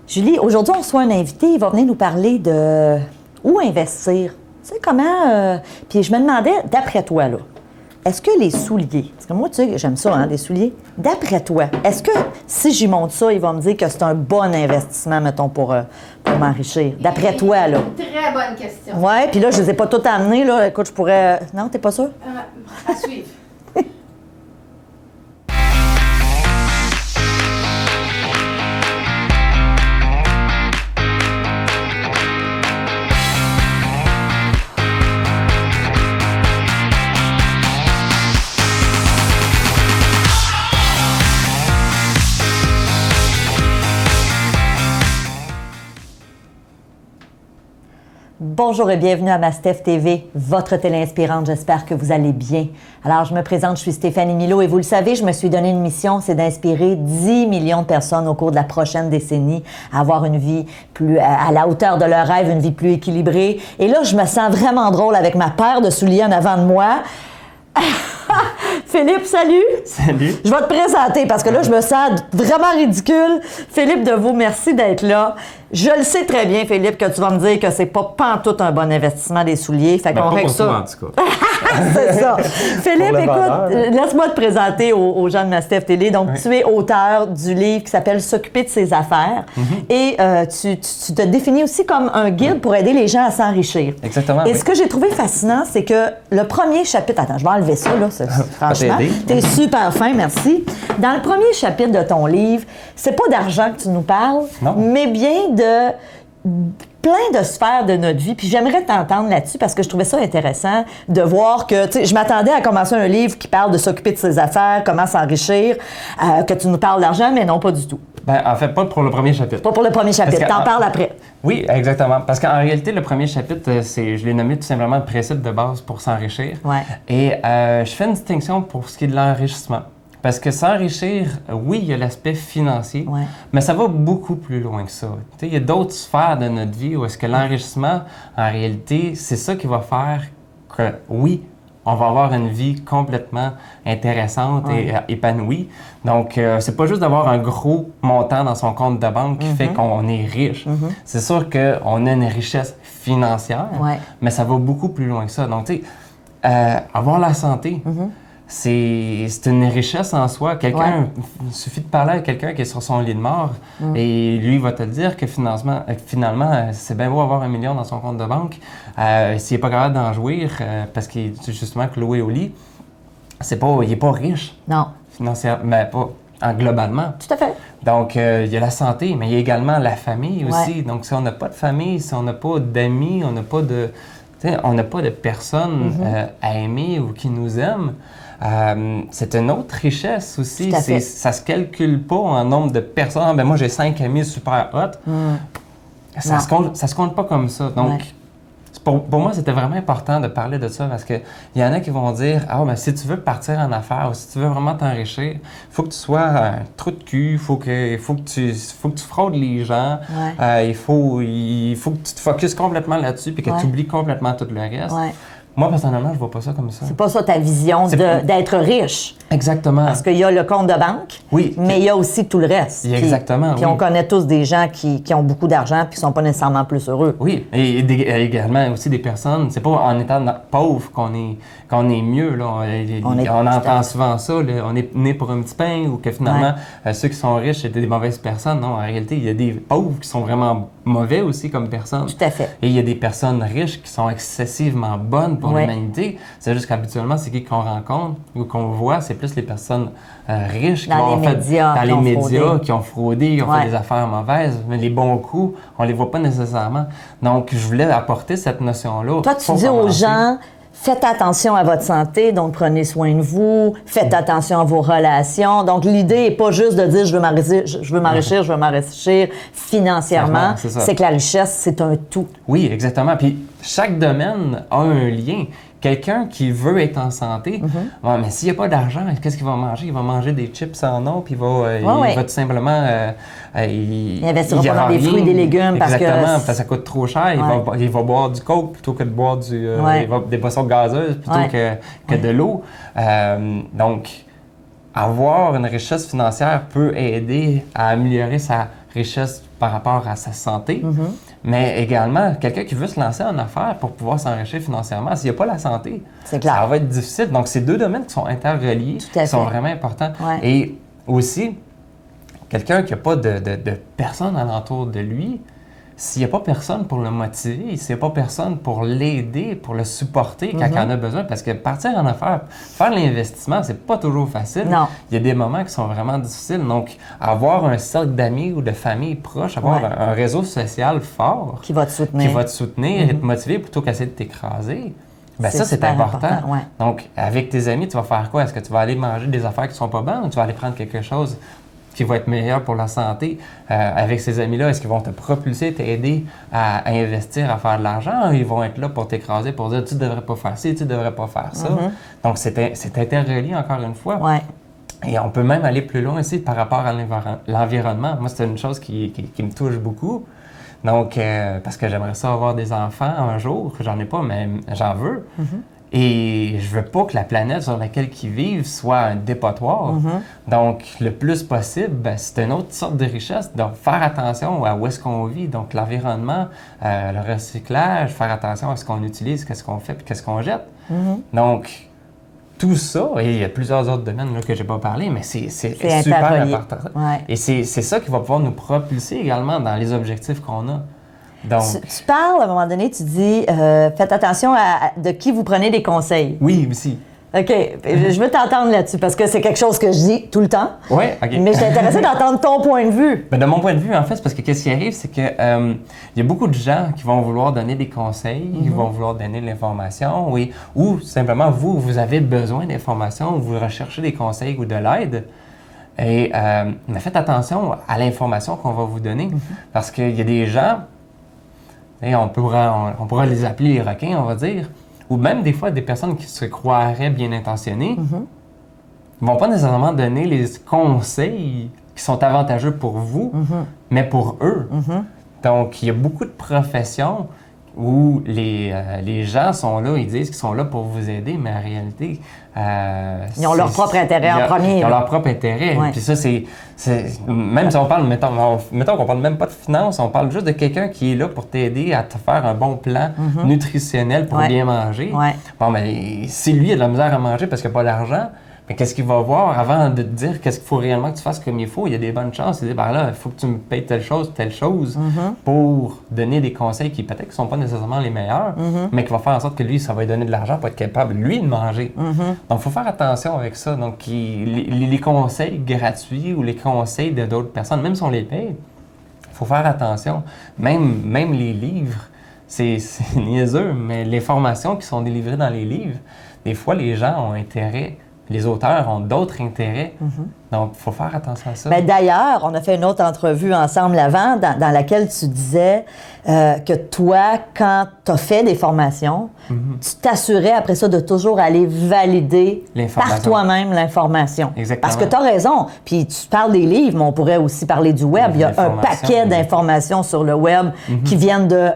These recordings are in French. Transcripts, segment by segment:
Julie, aujourd'hui, on reçoit un invité. Il va venir nous parler de où investir. Tu sais, comment... Puis je me demandais, d'après toi, là, est-ce que les souliers... Parce que moi, tu sais, j'aime ça, hein, les souliers. D'après toi, est-ce que si j'y monte ça, il va me dire que c'est un bon investissement, mettons, pour m'enrichir? D'après toi, là. Très bonne question. Oui, puis là, je les ai pas toutes amenées, là. Écoute, je pourrais... Non, t'es pas sûr? À suivre. Bonjour et bienvenue à Mastef TV, votre télé inspirante. J'espère que vous allez bien. Alors, je me présente, je suis Stéphanie Milot et vous le savez, je me suis donné une mission, c'est d'inspirer 10 millions de personnes au cours de la prochaine décennie à avoir une vie plus à la hauteur de leur rêve, une vie plus équilibrée. Et là, je me sens vraiment drôle avec ma paire de souliers en avant de moi. Philippe, salut! Salut! Je vais te présenter parce que là, je me sens vraiment ridicule. Philippe Deveau, merci d'être là. Je le sais très bien, Philippe, que tu vas me dire que c'est pas pantoute un bon investissement des souliers. Fait qu'on règle ça. En tout cas. C'est ça. Philippe, écoute, laisse-moi te présenter aux gens de Mastef Télé. Donc, tu es auteur du livre qui s'appelle S'occuper de ses affaires. Et tu te définis aussi comme un guide pour aider les gens à s'enrichir. Exactement. Et ce que j'ai trouvé fascinant, c'est que le premier chapitre... Attends, je vais enlever ça, là. Franchement, t'es super fin, merci. Dans le premier chapitre de ton livre, c'est pas d'argent que tu nous parles, mais bien de plein de sphères de notre vie. Puis j'aimerais t'entendre là-dessus parce que je trouvais ça intéressant de voir que, tu sais, je m'attendais à commencer un livre qui parle de s'occuper de ses affaires, comment s'enrichir, que tu nous parles d'argent, mais non, pas du tout. Ben, en fait, pas pour le premier chapitre. Pas pour le premier chapitre. T'en parles après. Oui, exactement. Parce qu'en réalité, le premier chapitre, je l'ai nommé tout simplement le principe de base pour s'enrichir. Ouais. Et je fais une distinction pour ce qui est de l'enrichissement. Parce que s'enrichir, oui, il y a l'aspect financier, mais ça va beaucoup plus loin que ça. Tu sais, il y a d'autres sphères de notre vie où est-ce que l'enrichissement, en réalité, c'est ça qui va faire que, oui, on va avoir une vie complètement intéressante et épanouie. Donc, c'est pas juste d'avoir un gros montant dans son compte de banque qui fait qu'on est riche. C'est sûr qu'on a une richesse financière, mais ça va beaucoup plus loin que ça. Donc, tu sais, avoir la santé, c'est une richesse en soi. Il suffit de parler à quelqu'un qui est sur son lit de mort et lui va te dire que finalement, c'est bien beau avoir 1 million dans son compte de banque. S'il n'est pas capable d'en jouir parce qu'il est justement cloué au lit, il n'est pas riche. Non. Financièrement, mais pas globalement. Tout à fait. Donc, il y a la santé, mais il y a également la famille aussi. Donc, si on n'a pas de famille, si on n'a pas d'amis, on n'a pas de personnes à aimer ou qui nous aiment, c'est une autre richesse aussi. Ça se calcule pas en nombre de personnes. Ben moi, j'ai 5 amis super hot. Ça se compte pas comme ça. Donc, pour moi, c'était vraiment important de parler de ça parce qu'il y en a qui vont dire « Ah, ben si tu veux partir en affaires ou si tu veux vraiment t'enrichir, il faut que tu sois un trou de cul, il faut que tu fraudes les gens, il faut que tu te focuses complètement là-dessus puis que tu oublies complètement tout le reste. » Moi, personnellement, je vois pas ça comme ça. C'est pas ça ta vision d'être riche. Exactement. Parce qu'il y a le compte de banque, mais il y a aussi tout le reste. Exactement, Puis on connaît tous des gens qui ont beaucoup d'argent puis qui sont pas nécessairement plus heureux. Oui, et également aussi des personnes, c'est pas en étant pauvre qu'on est mieux. Là. On entend souvent ça, là, on est né pour un petit pain ou que finalement, ceux qui sont riches étaient des mauvaises personnes. Non, en réalité, il y a des pauvres qui sont vraiment mauvais aussi comme personnes. Tout à fait. Et il y a des personnes riches qui sont excessivement bonnes pour l'humanité. C'est juste qu'habituellement, c'est qui qu'on rencontre ou qu'on voit, c'est plus les personnes riches qui ont fait dans les médias, qui ont fraudé, qui ont fait des affaires mauvaises. Mais les bons coups, on les voit pas nécessairement. Donc, je voulais apporter cette notion-là. Toi, tu dis aux gens, faites attention à votre santé, donc prenez soin de vous, faites attention à vos relations. Donc, l'idée n'est pas juste de dire je veux m'enrichir financièrement. C'est que la richesse, c'est un tout. Oui, exactement. Puis, chaque domaine a un lien. Quelqu'un qui veut être en santé, mais s'il n'y a pas d'argent, qu'est-ce qu'il va manger? Il va manger des chips en eau, puis il va tout simplement... il investira pas dans des fruits et des légumes parce que... Exactement, parce que ça coûte trop cher. Il va boire du coke plutôt que de boire des boissons gazeuses plutôt que de l'eau. Donc, avoir une richesse financière peut aider à améliorer sa richesse par rapport à sa santé, mais également, quelqu'un qui veut se lancer en affaires pour pouvoir s'enrichir financièrement, s'il n'y a pas la santé, ça va être difficile. Donc, c'est deux domaines qui sont interreliés, qui sont vraiment importants. Ouais. Et aussi, quelqu'un qui n'a pas de personne alentour de lui, s'il n'y a pas personne pour le motiver, s'il n'y a pas personne pour l'aider, pour le supporter quand il en a besoin, parce que partir en affaires, faire l'investissement, c'est pas toujours facile. Non. Il y a des moments qui sont vraiment difficiles. Donc, avoir un cercle d'amis ou de famille proche, avoir un réseau social fort qui va te soutenir, et te motiver plutôt qu'essayer de t'écraser. Bien, ça, c'est important. Donc, avec tes amis, tu vas faire quoi? Est-ce que tu vas aller manger des affaires qui sont pas bonnes ou tu vas aller prendre quelque chose qui va être meilleur pour la santé? Avec ces amis-là, est-ce qu'ils vont te propulser, t'aider à investir, à faire de l'argent? Ils vont être là pour t'écraser, pour dire « tu ne devrais pas faire ci, tu ne devrais pas faire ça ». Donc, c'est interrelié encore une fois. Ouais. Et on peut même aller plus loin aussi par rapport à l'environnement. Moi, c'est une chose qui me touche beaucoup. Donc, parce que j'aimerais ça avoir des enfants un jour. J'en ai pas, mais j'en veux. Et je veux pas que la planète sur laquelle ils vivent soit un dépotoir. Donc, le plus possible, c'est une autre sorte de richesse. Donc, faire attention à où est-ce qu'on vit. Donc, l'environnement, le recyclage, faire attention à ce qu'on utilise, qu'est-ce qu'on fait, puis qu'est-ce qu'on jette. Donc, tout ça, et il y a plusieurs autres domaines là, que je n'ai pas parlé, mais c'est super important. Ouais. Et c'est ça qui va pouvoir nous propulser également dans les objectifs qu'on a. Donc, tu parles, à un moment donné, tu dis faites attention de qui vous prenez des conseils. Oui, aussi. OK. Je veux t'entendre là-dessus parce que c'est quelque chose que je dis tout le temps. Oui, OK. Mais je suis intéressée d'entendre ton point de vue. Bien, de mon point de vue, en fait, c'est parce que qu'est-ce qui arrive, c'est que y a beaucoup de gens qui vont vouloir donner des conseils, qui vont vouloir donner de l'information, ou simplement, vous avez besoin d'informations, vous recherchez des conseils ou de l'aide. Et mais faites attention à l'information qu'on va vous donner parce qu'il y a des gens, et on pourra les appeler les requins, on va dire, ou même des fois des personnes qui se croiraient bien intentionnées, ne vont pas nécessairement donner les conseils qui sont avantageux pour vous, mais pour eux. Donc, il y a beaucoup de professions où les gens sont là, ils disent qu'ils sont là pour vous aider, mais en réalité... ils ont leur propre intérêt en premier. Ils ont leur propre intérêt. Ouais. Puis ça, c'est même si on parle, mettons qu'on parle même pas de finances, on parle juste de quelqu'un qui est là pour t'aider à te faire un bon plan nutritionnel pour bien manger. Ouais. Bon, mais si lui a de la misère à manger parce qu'il n'a pas d'argent, mais qu'est-ce qu'il va voir avant de te dire qu'est-ce qu'il faut réellement que tu fasses comme il faut? Il y a des bonnes chances. Il dit, ben là, il faut que tu me payes telle chose pour donner des conseils qui peut-être ne sont pas nécessairement les meilleurs, mais qui vont faire en sorte que lui, ça va lui donner de l'argent pour être capable, lui, de manger. Donc, il faut faire attention avec ça. Donc, les conseils gratuits ou les conseils de d'autres personnes, même si on les paye, il faut faire attention. Même les livres, c'est niaiseux, mais les formations qui sont délivrées dans les livres, des fois, les gens ont intérêt. Les auteurs ont d'autres intérêts. Donc, il faut faire attention à ça. Bien, d'ailleurs, on a fait une autre entrevue ensemble avant dans laquelle tu disais que toi, quand tu as fait des formations, tu t'assurais après ça de toujours aller valider par toi-même l'information. Exactement. Parce que tu as raison. Puis tu parles des livres, mais on pourrait aussi parler du web. Il y a un paquet d'informations sur le web qui viennent de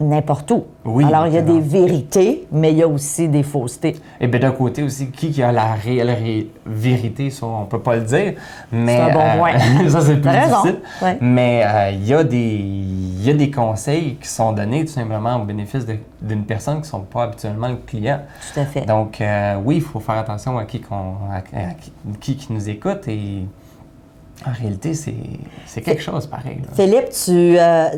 n'importe où. Oui, alors, il y a des vérités, mais il y a aussi des faussetés. Et bien, d'un côté aussi, qui a la réelle vérité, ça, on ne peut pas le dire. Mais, c'est un bon point. Ça, c'est plus difficile. Ouais. Mais il y a des conseils qui sont donnés tout simplement au bénéfice d'une personne qui ne sont pas habituellement le client. Tout à fait. Donc, oui, il faut faire attention à qui nous écoute et... En réalité, c'est quelque chose pareil. Là. Philippe,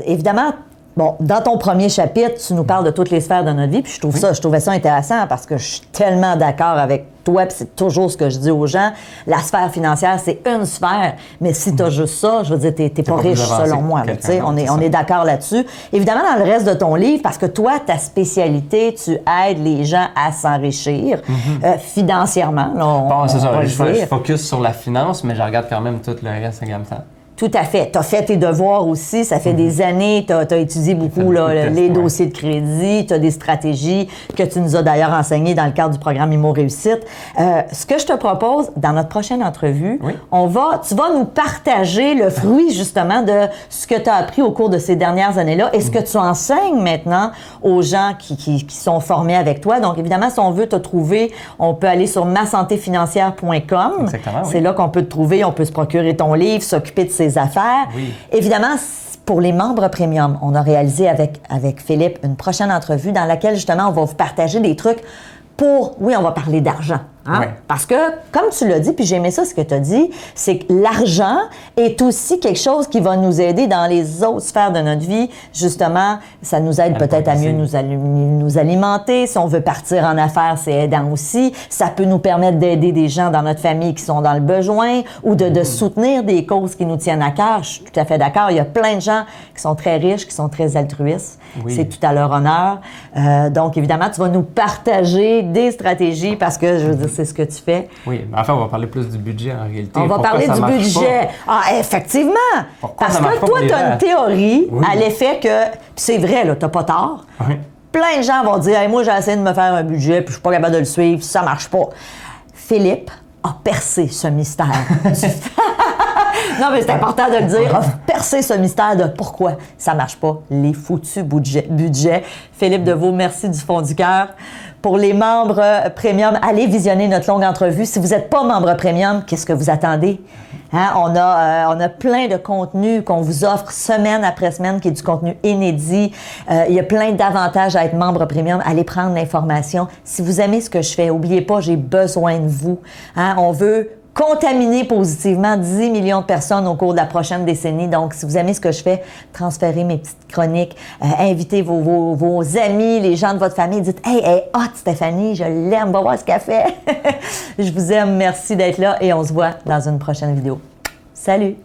évidemment, bon, dans ton premier chapitre, tu nous parles de toutes les sphères de notre vie, puis je trouvais ça intéressant parce que je suis tellement d'accord avec toi, puis c'est toujours ce que je dis aux gens. La sphère financière, c'est une sphère, mais si tu as juste ça, je veux dire, t'es pas riche selon moi. Là, on est d'accord là-dessus. Évidemment, dans le reste de ton livre, parce que toi, ta spécialité, tu aides les gens à s'enrichir financièrement. Là, bon, c'est ça. Je focus sur la finance, mais je regarde quand même tout le reste également. Tout à fait. Tu as fait tes devoirs aussi. Ça fait des années. Tu as étudié beaucoup les dossiers de crédit. Tu as des stratégies que tu nous as d'ailleurs enseignées dans le cadre du programme IMO Réussite. Ce que je te propose, dans notre prochaine entrevue, tu vas nous partager le fruit justement de ce que tu as appris au cours de ces dernières années-là et ce que tu enseignes maintenant aux gens qui sont formés avec toi. Donc, évidemment, si on veut te trouver, on peut aller sur masantéfinancière.com. Exactement, C'est là qu'on peut te trouver, on peut se procurer ton livre, s'occuper de ses affaires. Oui. Évidemment, pour les membres premium, on a réalisé avec Philippe une prochaine entrevue dans laquelle, justement, on va vous partager des trucs oui, on va parler d'argent. Hein? Oui. Parce que, comme tu l'as dit, puis j'ai aimé ça ce que tu as dit, c'est que l'argent est aussi quelque chose qui va nous aider dans les autres sphères de notre vie. Justement, ça nous aide peut-être à mieux nous alimenter. Si on veut partir en affaires, c'est aidant aussi. Ça peut nous permettre d'aider des gens dans notre famille qui sont dans le besoin ou de soutenir des causes qui nous tiennent à cœur. Je suis tout à fait d'accord. Il y a plein de gens qui sont très riches, qui sont très altruistes. Oui. C'est tout à leur honneur. Donc, évidemment, tu vas nous partager des stratégies parce que, je veux dire, c'est ce que tu fais. Oui, mais enfin, on va parler plus du budget en réalité. On va parler du budget. Ah, effectivement! Parce que toi, tu as une théorie à l'effet que, puis c'est vrai, là, tu n'as pas tort. Oui. Plein de gens vont dire hey, moi, j'ai essayé de me faire un budget, puis je suis pas capable de le suivre, ça marche pas. Philippe a percé ce mystère. Non, mais c'est important de le dire. A percé ce mystère de pourquoi ça marche pas, les foutus budgets. Philippe Deveau, merci du fond du cœur. Pour les membres premium, allez visionner notre longue entrevue. Si vous n'êtes pas membre premium, qu'est-ce que vous attendez? Hein? On a plein de contenu qu'on vous offre semaine après semaine, qui est du contenu inédit. Il y a plein d'avantages à être membre premium. Allez prendre l'information. Si vous aimez ce que je fais, n'oubliez pas, j'ai besoin de vous. Hein? On veut contaminer positivement 10 millions de personnes au cours de la prochaine décennie. Donc, si vous aimez ce que je fais, transférez mes petites chroniques, invitez vos amis, les gens de votre famille, dites « Hey, elle est hot, Stéphanie, je l'aime, va voir ce qu'elle fait. » Je vous aime, merci d'être là et on se voit dans une prochaine vidéo. Salut!